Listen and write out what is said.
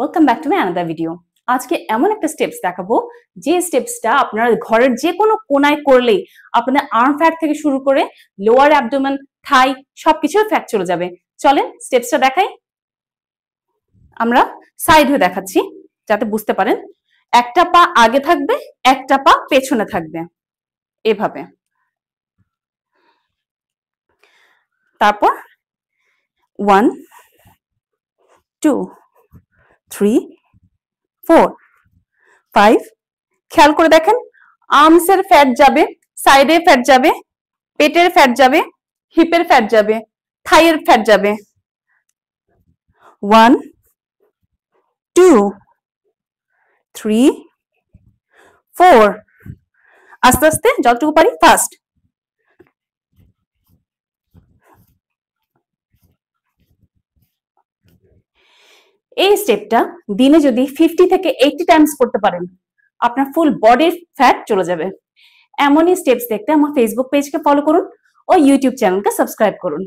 Welcome back to my another video. আজকে এমন একটা স্টেপস দেখাবো যে স্টেপসটা আপনার ঘরের যে কোনো কোনায় করলেই আপনাদের আর্ম ফ্যাট থেকে শুরু করে লোয়ার অ্যাবডোমেন, থাই সবকিছুর ফ্যাট চলে যাবে। চলেন স্টেপসটা দেখাই। আমরা সাইড হয়ে দেখাচ্ছি যাতে বুঝতে পারেন। একটা পা আগে থাকবে, একটা পা পেছনে থাকবে, এভাবে। তারপর 1 2 3 4 5। খেয়াল করে দেখেন, আর্মসের ফ্যাট যাবে, সাইডে ফ্যাট যাবে, পেটের ফ্যাট যাবে, হিপের ফ্যাট যাবে, থাইয়ের ফ্যাট যাবে। 1 2 3 4। আস্তে আস্তে যতটুকু পারি ফাস্ট। এই স্টেপটা দিনে যদি 50 থেকে 80 টাইমস করতে পারেন, আপনার ফুল বডির ফ্যাট চলে যাবে। এমনই স্টেপস দেখতে আমার ফেসবুক পেজকে ফলো করুন ও ইউটিউব চ্যানেলকে সাবস্ক্রাইব করুন।